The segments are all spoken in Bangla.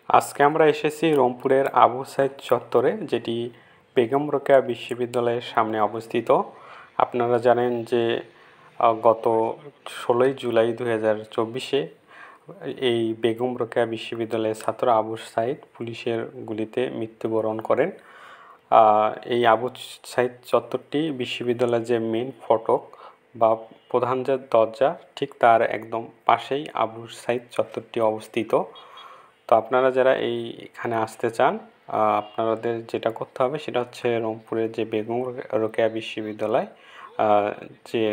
আজকে আমরা এসেছি রংপুরের আবু সাইদ চত্বরে, যেটি বেগম রোকেয়া বিশ্ববিদ্যালয়ের সামনে অবস্থিত। আপনারা জানেন যে গত 16ই জুলাই 2024-এ এই বেগম রোকেয়া বিশ্ববিদ্যালয়ের ছাত্র আবু সাইদ পুলিশের গুলিতে মৃত্যুবরণ করেন। এই আবু সাইদ চত্বরটি বিশ্ববিদ্যালয়ের যে মেন ফটক বা প্রধান যে দরজা, ঠিক তার একদম পাশেই আবু সাইদ চত্বরটি অবস্থিত। তো আপনারা যারা এখানে আসতে চান, আপনাদের যেটা করতে হবে সেটা হচ্ছে রংপুরের যে বেগম রোকেয়া বিশ্ববিদ্যালয়, যে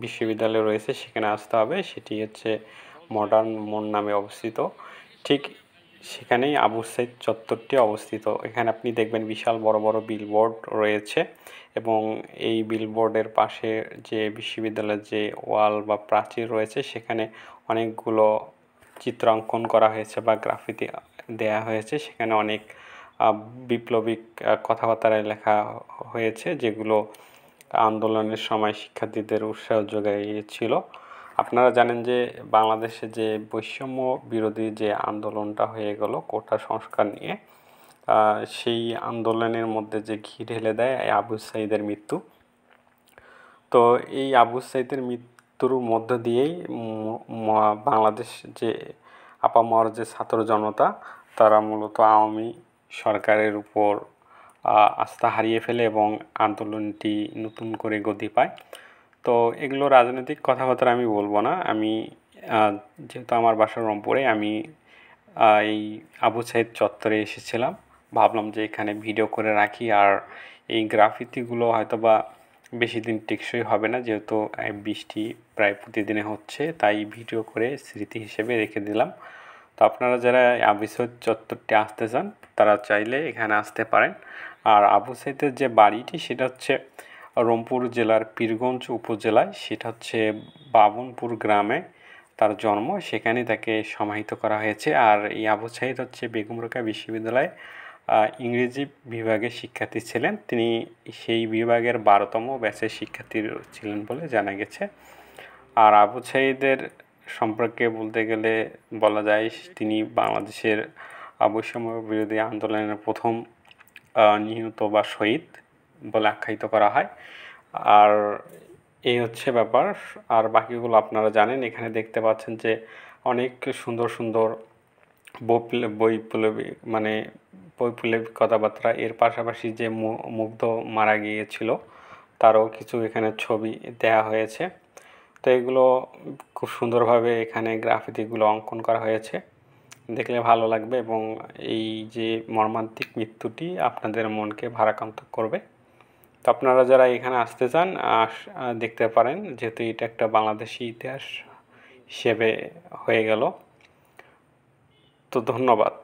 বিশ্ববিদ্যালয় রয়েছে সেখানে আসতে হবে। সেটি হচ্ছে মডার্ন মোড় নামে অবস্থিত। ঠিক সেখানেই আবু সাইদ চত্বরটি অবস্থিত। এখানে আপনি দেখবেন বিশাল বড় বড় বিলবোর্ড রয়েছে, এবং এই বিলবোর্ডের পাশে যে বিশ্ববিদ্যালয়ের যে ওয়াল বা প্রাচীর রয়েছে সেখানে অনেকগুলো চিত্রাঙ্কন করা হয়েছে বা গ্রাফিতি দেয়া হয়েছে। সেখানে অনেক বিপ্লবী কথাবার্তা লেখা হয়েছে, যেগুলো আন্দোলনের সময় শিক্ষার্থীদের উৎসাহ জোগাইয়েছিল। আপনারা জানেন যে বাংলাদেশে যে বৈষম্য বিরোধী যে আন্দোলনটা হয়ে গেল কোটা সংস্কার নিয়ে, সেই আন্দোলনের মধ্যে যে ঘি ঢেলে দেয় এই আবু সাইদের মৃত্যু। তো এই আবু সাইদের মৃত্যুর মধ্য দিয়েই বাংলাদেশ যে আপামর যে ছাত্র জনতা, তারা মূলত আওয়ামী সরকারের উপর আস্থা হারিয়ে ফেলে এবং আন্দোলনটি নতুন করে গতি পায়। তো এগুলো রাজনৈতিক কথাবার্তা আমি বলবো না। আমি যেহেতু আমার বাসা রংপুরে, আমি এই আবু সাইদ চত্বরে এসেছিলাম। ভাবলাম যে এখানে ভিডিও করে রাখি, আর এই গ্রাফিতিগুলো হয়তো বা বেশি দিন টেকসই হবে না, যেহেতু বৃষ্টি প্রায় প্রতিদিনে হচ্ছে, তাই ভিডিও করে স্মৃতি হিসেবে রেখে দিলাম। তো আপনারা যারা আবু সাইদ চত্বরটি আসতে চান তারা চাইলে এখানে আসতে পারেন। আর আবু সাইদের যে বাড়িটি সেটা হচ্ছে রংপুর জেলার পীরগঞ্জ উপজেলায়, সেটা হচ্ছে বাবনপুর গ্রামে তার জন্ম, সেখানে তাকে সমাহিত করা হয়েছে। আর এই আবু সাইদ হচ্ছে বেগম রোকেয়া বিশ্ববিদ্যালয়ে ইংরেজি বিভাগের শিক্ষার্থী ছিলেন। তিনি সেই বিভাগের 12তম ব্যাচের শিক্ষার্থী ছিলেন বলে জানা গেছে। আর আবু সাইদের সম্পর্কে বলতে গেলে বলা যায় তিনি বাংলাদেশের বৈষম্য বিরোধী আন্দোলনের প্রথম নিহত বা শহীদ বলে আখ্যায়িত করা হয়। আর এই হচ্ছে ব্যাপার। আর বাকিগুলো আপনারা জানেন। এখানে দেখতে পাচ্ছেন যে অনেক সুন্দর সুন্দর বৈপ্লবিক কথাবার্তা। এর পাশাপাশি যে মুগ্ধ মারা গিয়েছিল তারও কিছু এখানে ছবি দেয়া হয়েছে। তো এগুলো খুব সুন্দরভাবে এখানে গ্রাফিতিগুলো অঙ্কন করা হয়েছে, দেখলে ভালো লাগবে, এবং এই যে মর্মান্তিক মৃত্যুটি আপনাদের মনকে ভারাক্রান্ত করবে। তো আপনারা যারা এখানে আসতে চান দেখতে পারেন, যেহেতু এটা একটা বাংলাদেশি ইতিহাস হিসেবে হয়ে গেল। তো ধন্যবাদ।